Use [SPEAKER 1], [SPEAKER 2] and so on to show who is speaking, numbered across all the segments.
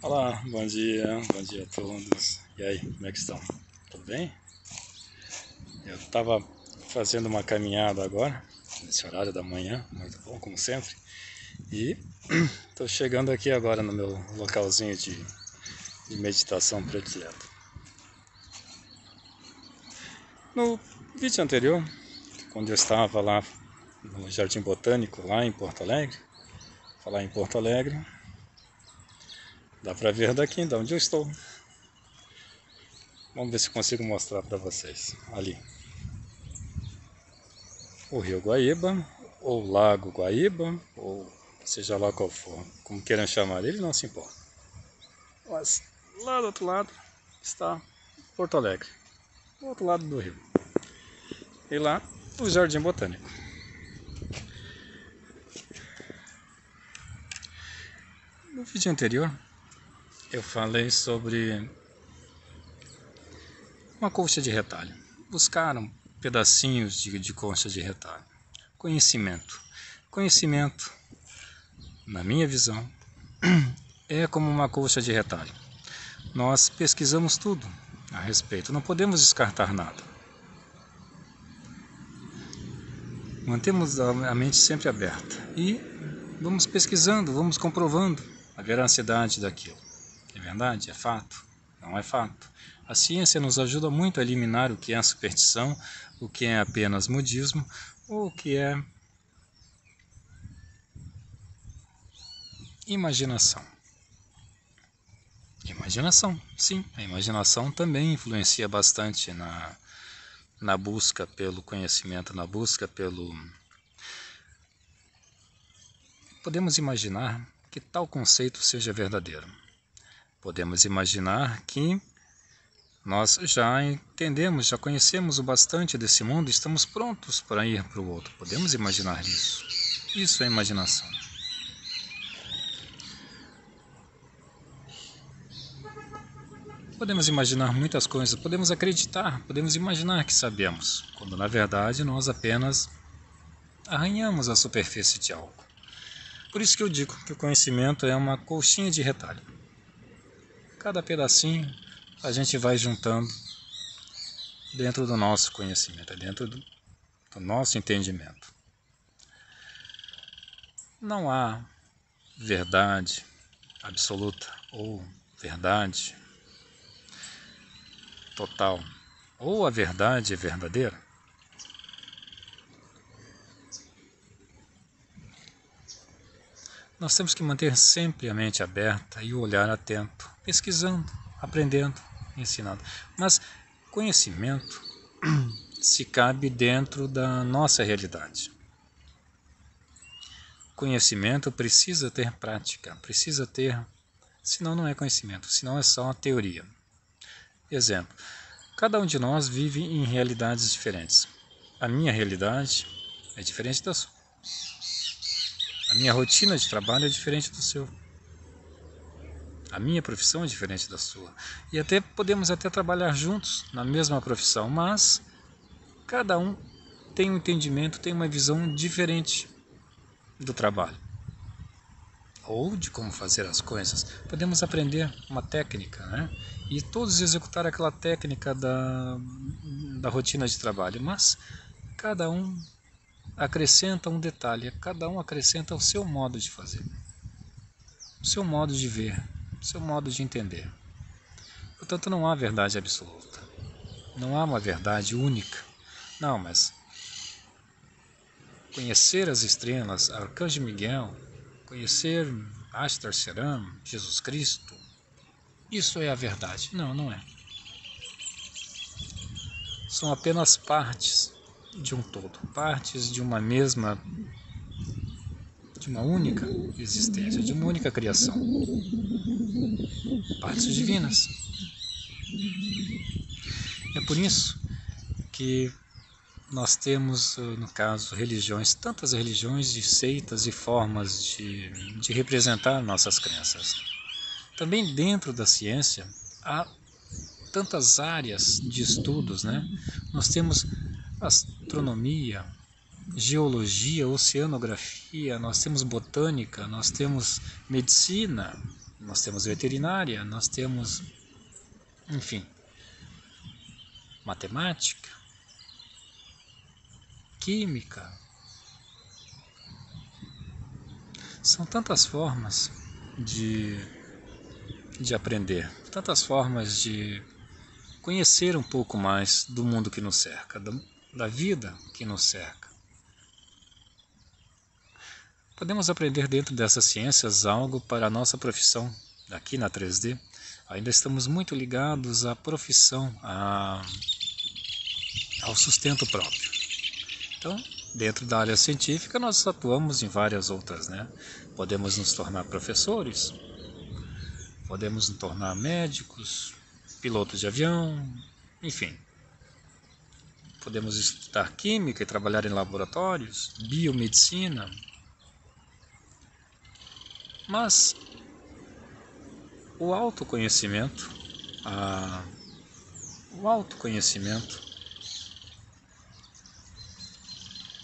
[SPEAKER 1] Olá, bom dia a todos. E aí, como é que estão? Tudo bem? Eu estava fazendo uma caminhada agora, nesse horário da manhã, muito bom, como sempre. E estou chegando aqui agora no meu localzinho de meditação predileto. No vídeo anterior, quando eu estava lá no Jardim Botânico, lá em Porto Alegre, falar em Porto Alegre, dá para ver daqui, de onde eu estou. Vamos ver se consigo mostrar para vocês. Ali, o Rio Guaíba, ou Lago Guaíba, ou seja lá qual for, como queiram chamar ele, não se importa. Mas lá do outro lado está Porto Alegre, do outro lado do rio. E lá o Jardim Botânico. No vídeo anterior eu falei sobre uma colcha de retalho. Buscaram pedacinhos de colcha de retalho. Conhecimento. Conhecimento, na minha visão, é como uma colcha de retalho. Nós pesquisamos tudo a respeito, não podemos descartar nada. Mantemos a mente sempre aberta e vamos pesquisando, vamos comprovando a veracidade daquilo. É verdade? É fato? Não é fato? A ciência nos ajuda muito a eliminar o que é superstição, o que é apenas modismo, ou o que é imaginação. Imaginação, sim, a imaginação também influencia bastante na busca pelo conhecimento, na busca pelo... Podemos imaginar que tal conceito seja verdadeiro. Podemos imaginar que nós já entendemos, já conhecemos o bastante desse mundo e estamos prontos para ir para o outro. Podemos imaginar isso. Isso é imaginação. Podemos imaginar muitas coisas, podemos acreditar, podemos imaginar que sabemos, quando na verdade nós apenas arranhamos a superfície de algo. Por isso que eu digo que o conhecimento é uma colchinha de retalho. Cada pedacinho a gente vai juntando dentro do nosso conhecimento, dentro do nosso entendimento. Não há verdade absoluta ou verdade total, ou a verdade é verdadeira. Nós temos que manter sempre a mente aberta e o olhar atento, pesquisando, aprendendo, ensinando. Mas conhecimento se cabe dentro da nossa realidade. Conhecimento precisa ter prática, precisa ter, senão não é conhecimento, senão é só uma teoria. Exemplo, cada um de nós vive em realidades diferentes. A minha realidade é diferente da sua. A minha rotina de trabalho é diferente do seu. A minha profissão é diferente da sua. E podemos até trabalhar juntos na mesma profissão, mas cada um tem um entendimento, tem uma visão diferente do trabalho. Ou de como fazer as coisas. Podemos aprender uma técnica, né? E todos executar aquela técnica da rotina de trabalho, mas cada um acrescenta um detalhe, cada um acrescenta o seu modo de fazer, o seu modo de ver, o seu modo de entender. Portanto, não há verdade absoluta, não há uma verdade única. Não, mas conhecer as estrelas, Arcanjo Miguel, conhecer Astar Seram, Jesus Cristo, isso é a verdade. Não, não é. São apenas partes de um todo, partes de uma mesma, de uma única existência, de uma única criação. Partes divinas. É por isso que nós temos, no caso, religiões, tantas religiões de seitas e formas de representar nossas crenças. Também dentro da ciência há tantas áreas de estudos, né? Nós temos astronomia, geologia, oceanografia, nós temos botânica, nós temos medicina, nós temos veterinária, nós temos, enfim, matemática, química. São tantas formas de aprender, tantas formas de conhecer um pouco mais do mundo que nos cerca, da vida que nos cerca. Podemos aprender dentro dessas ciências algo para a nossa profissão aqui na 3D. Ainda estamos muito ligados à profissão, ao sustento próprio. Então, dentro da área científica, nós atuamos em várias outras, né? Podemos nos tornar professores, podemos nos tornar médicos, pilotos de avião, enfim. Podemos estudar química e trabalhar em laboratórios, biomedicina. Mas o autoconhecimento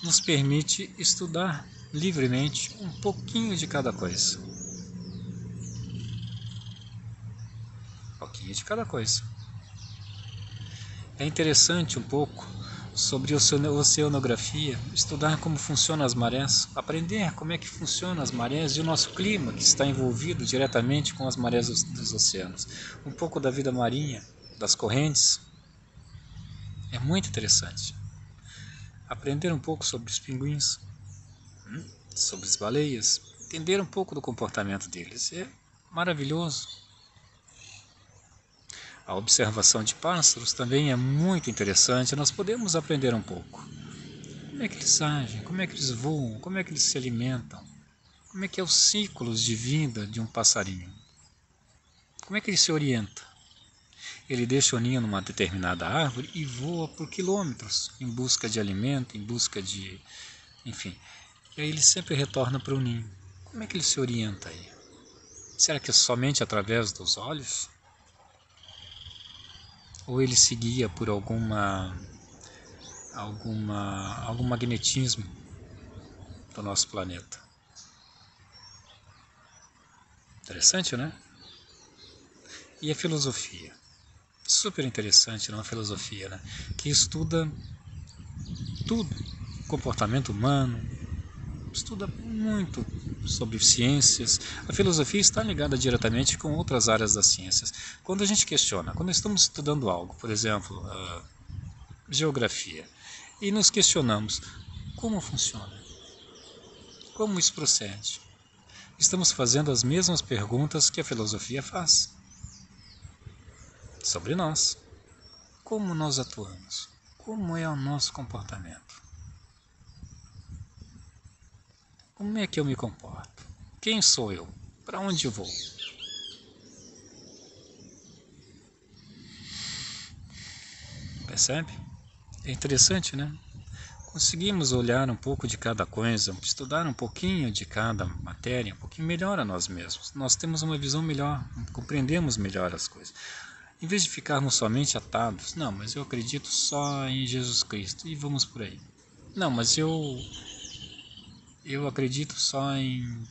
[SPEAKER 1] nos permite estudar livremente um pouquinho de cada coisa. Um pouquinho de cada coisa. É interessante um pouco sobre oceanografia, estudar como funcionam as marés, aprender como é que funcionam as marés e o nosso clima, que está envolvido diretamente com as marés dos oceanos. Um pouco da vida marinha, das correntes. É muito interessante. Aprender um pouco sobre os pinguins, sobre as baleias, entender um pouco do comportamento deles. É maravilhoso. A observação de pássaros também é muito interessante, nós podemos aprender um pouco. Como é que eles agem, como é que eles voam, como é que eles se alimentam, como é que é os ciclos de vida de um passarinho, como é que ele se orienta. Ele deixa o ninho numa determinada árvore e voa por quilômetros em busca de alimento, em busca de... enfim. E aí ele sempre retorna para o ninho. Como é que ele se orienta aí? Será que é somente através dos olhos? Ou ele se guia por algum magnetismo do nosso planeta? Interessante, né? E a filosofia? Super interessante, não? A filosofia, né? Que estuda tudo, comportamento humano, estuda muito sobre ciências. A filosofia está ligada diretamente com outras áreas das ciências. Quando a gente questiona, quando estamos estudando algo, por exemplo, geografia, e nos questionamos como funciona, como isso procede, estamos fazendo as mesmas perguntas que a filosofia faz sobre nós. Como nós atuamos? Como é o nosso comportamento? Como é que eu me comporto? Quem sou eu? Para onde eu vou? Percebe? É interessante, né? Conseguimos olhar um pouco de cada coisa, estudar um pouquinho de cada matéria, um pouquinho melhor a nós mesmos. Nós temos uma visão melhor, compreendemos melhor as coisas. Em vez de ficarmos somente atados, não, mas eu acredito só em Jesus Cristo e vamos por aí. Não, mas eu acredito só em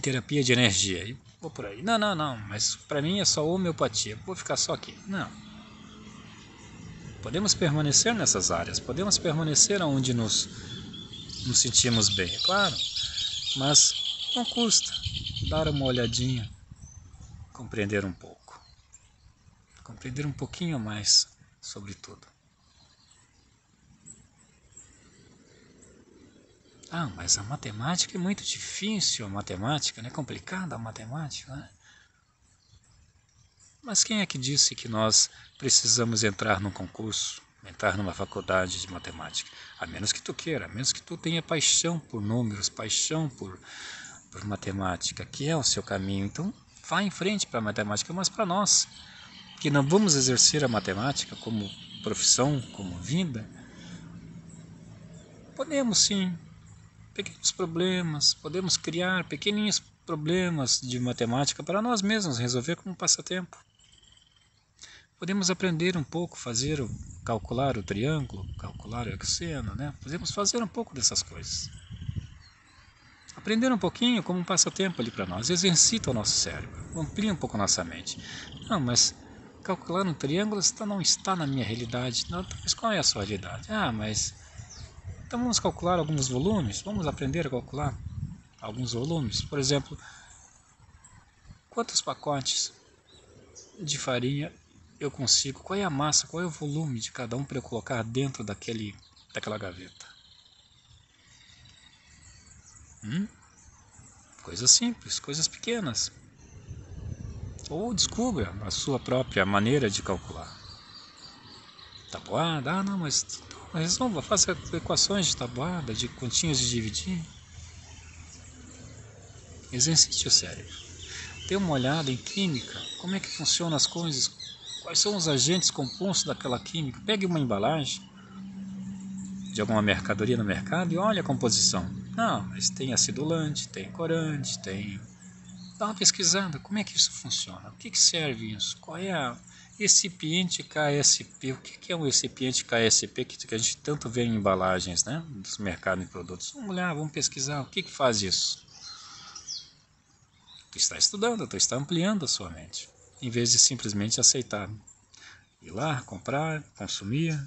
[SPEAKER 1] terapia de energia e vou por aí. Não, mas para mim é só homeopatia, vou ficar só aqui. Não. Podemos permanecer nessas áreas, podemos permanecer onde nos sentimos bem, é claro, mas não custa dar uma olhadinha, compreender um pouco, compreender um pouquinho mais sobre tudo. Ah, mas a matemática é muito difícil, a matemática, né? É complicada a matemática, né? Mas quem é que disse que nós precisamos entrar num concurso, entrar numa faculdade de matemática? A menos que tu queira, a menos que tu tenha paixão por números, paixão por matemática, que é o seu caminho. Então, vá em frente para a matemática, mas para nós, que não vamos exercer a matemática como profissão, como vida, podemos sim, pequenos problemas, podemos criar pequeninhos problemas de matemática para nós mesmos resolver como passatempo. Podemos aprender um pouco, calcular o triângulo, calcular o seno, né? Podemos fazer um pouco dessas coisas. Aprender um pouquinho como um passatempo ali para nós, exercita o nosso cérebro, amplia um pouco a nossa mente. Não, mas calcular um triângulo não está na minha realidade. Não, mas qual é a sua realidade? Ah, mas então vamos calcular alguns volumes, vamos aprender a calcular alguns volumes. Por exemplo, quantos pacotes de farinha eu consigo, qual é a massa, qual é o volume de cada um para eu colocar dentro daquela gaveta. Coisas simples, coisas pequenas. Ou descubra a sua própria maneira de calcular. Tabuada, ah não, mas resolva, faça equações de tabuada, de continhas de dividir. Exercite o cérebro. Dê uma olhada em química, como é que funcionam as coisas, quais são os agentes compostos daquela química. Pegue uma embalagem de alguma mercadoria no mercado e olhe a composição. Não, mas tem acidulante, tem corante, tem... Dá uma pesquisada, como é que isso funciona? O que serve isso? Qual é a recipiente KSP? O que é um recipiente KSP que a gente tanto vê em embalagens, né, dos mercados de produtos? Vamos olhar, vamos pesquisar, o que faz isso? Tu está estudando, tu está ampliando a sua mente, em vez de simplesmente aceitar. Ir lá, comprar, consumir.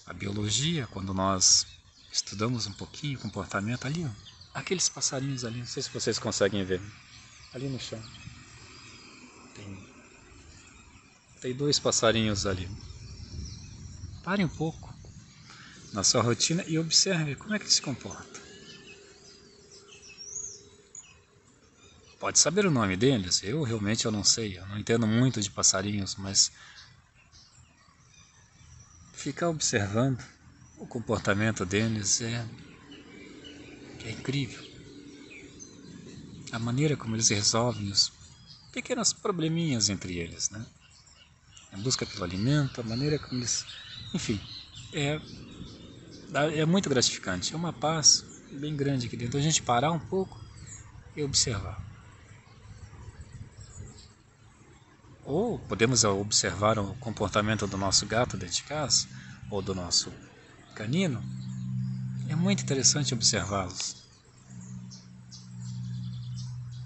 [SPEAKER 1] A biologia, quando nós estudamos um pouquinho o comportamento ali, ó, aqueles passarinhos ali, não sei se vocês conseguem ver, ali no chão. Tem dois passarinhos ali. Pare um pouco na sua rotina e observe como é que ele se comporta. Pode saber o nome deles? Eu realmente não sei, eu não entendo muito de passarinhos, mas ficar observando o comportamento deles é incrível. A maneira como eles resolvem os pequenos probleminhas entre eles, né? A busca pelo alimento, a maneira como eles... Enfim, é muito gratificante. É uma paz bem grande aqui dentro. A gente parar um pouco e observar. Ou podemos observar o comportamento do nosso gato dentro de casa, ou do nosso canino. É muito interessante observá-los.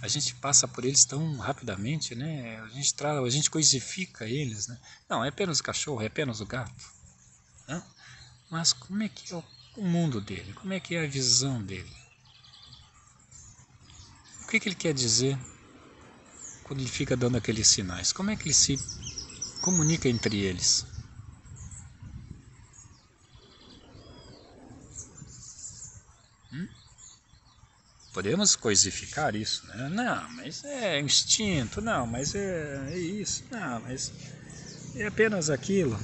[SPEAKER 1] A gente passa por eles tão rapidamente, né? A gente coisifica eles, né? Não, é apenas o cachorro, é apenas o gato, né? Mas como é que é o mundo dele? Como é que é a visão dele? O que ele quer dizer quando ele fica dando aqueles sinais? Como é que ele se comunica entre eles? Podemos coisificar isso, né? Não, mas é instinto, não, mas é isso, não, mas é apenas aquilo.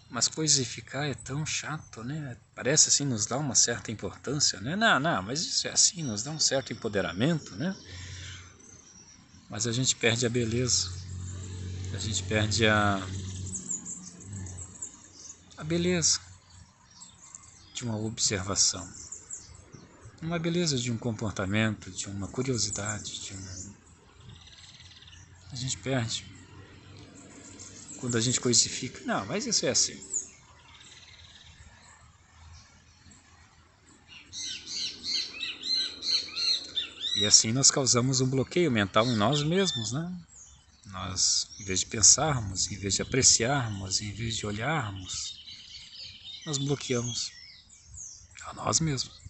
[SPEAKER 1] Mas coisificar é tão chato, né? Parece assim nos dá uma certa importância, né? Não, mas isso é assim, nos dá um certo empoderamento, né? Mas a gente perde a beleza, a gente perde a beleza de uma observação, uma beleza de um comportamento, de uma curiosidade, a gente perde quando a gente coisifica. Não, mas isso é assim. E assim nós causamos um bloqueio mental em nós mesmos, né? Nós, em vez de pensarmos, em vez de apreciarmos, em vez de olharmos, nós bloqueamos a nós mesmos.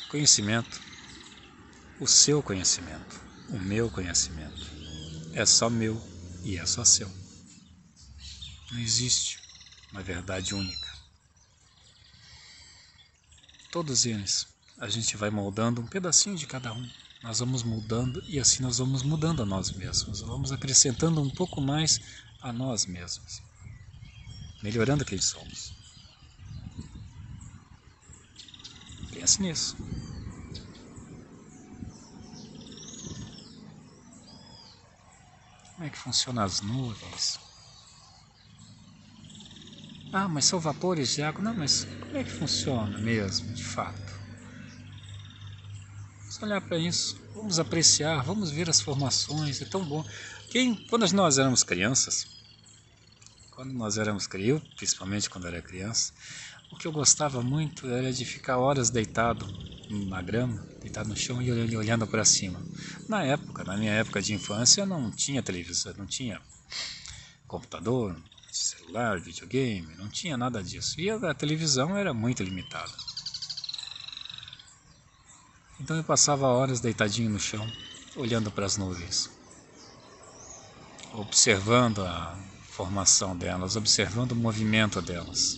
[SPEAKER 1] Conhecimento, o seu conhecimento, o meu conhecimento, é só meu e é só seu. Não existe uma verdade única. Todos eles, a gente vai moldando um pedacinho de cada um. Nós vamos mudando e assim nós vamos mudando a nós mesmos. Vamos acrescentando um pouco mais a nós mesmos. Melhorando quem somos. Pense nisso. Como é que funcionam as nuvens? Ah, mas são vapores de água. Não, mas como é que funciona mesmo, de fato? Vamos olhar para isso, vamos apreciar, vamos ver as formações, é tão bom. Quando nós éramos crianças, eu principalmente quando era criança, o que eu gostava muito era de ficar horas deitado na grama, deitado no chão e olhando para cima. Na minha época de infância, não tinha televisão, não tinha computador, celular, videogame, não tinha nada disso. E a televisão era muito limitada. Então eu passava horas deitadinho no chão, olhando para as nuvens, observando a formação delas, observando o movimento delas.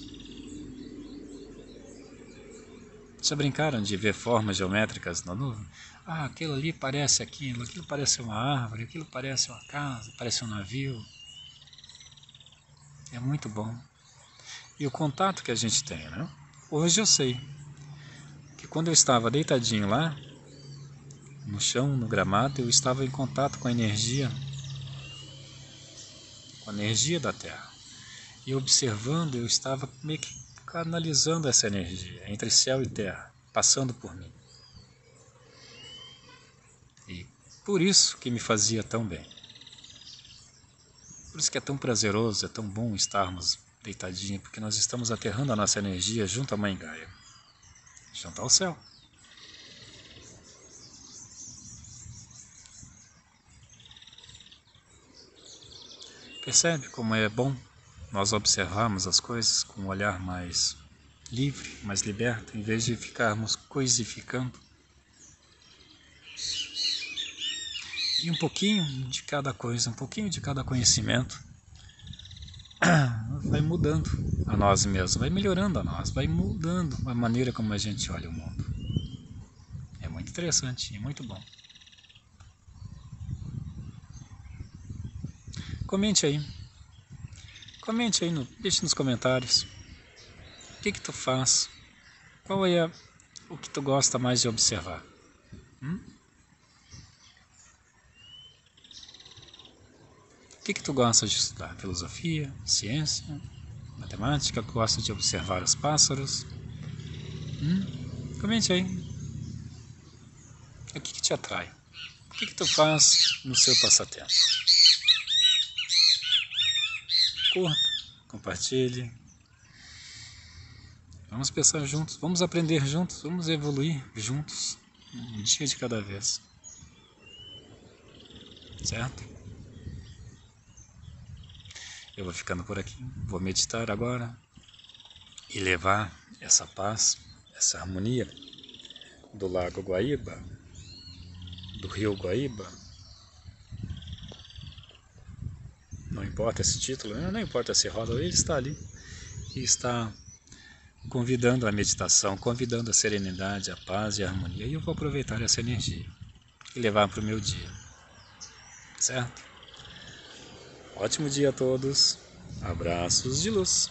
[SPEAKER 1] Já brincaram de ver formas geométricas na nuvem? Ah, aquilo ali parece aquilo parece uma árvore, aquilo parece uma casa, parece um navio. É muito bom. E o contato que a gente tem, né? Hoje eu sei que quando eu estava deitadinho lá, no chão, no gramado, eu estava em contato com a energia da Terra. E observando, eu estava meio que canalizando essa energia entre céu e terra, passando por mim. E por isso que me fazia tão bem. Por isso que é tão prazeroso, é tão bom estarmos deitadinhos, porque nós estamos aterrando a nossa energia junto à Mãe Gaia, junto ao céu. Percebe como é bom nós observarmos as coisas com um olhar mais livre, mais liberto, em vez de ficarmos coisificando? E um pouquinho de cada coisa, um pouquinho de cada conhecimento vai mudando a nós mesmos, vai melhorando a nós, vai mudando a maneira como a gente olha o mundo. É muito interessante e muito bom. Comente aí, deixe nos comentários. O que tu faz? Qual é o que tu gosta mais de observar? O que tu gosta de estudar? Filosofia, ciência, matemática? Gosta de observar os pássaros? Comente aí. O que te atrai? O que tu faz no seu passatempo? Curta, compartilhe. Vamos pensar juntos, vamos aprender juntos, vamos evoluir juntos, um dia de cada vez. Certo? Eu vou ficando por aqui, vou meditar agora e levar essa paz, essa harmonia do Lago Guaíba, do Rio Guaíba. Não importa esse título, não importa se roda, ele está ali e está convidando a meditação, convidando a serenidade, a paz e a harmonia. E eu vou aproveitar essa energia e levar para o meu dia. Certo? Ótimo dia a todos. Abraços de luz.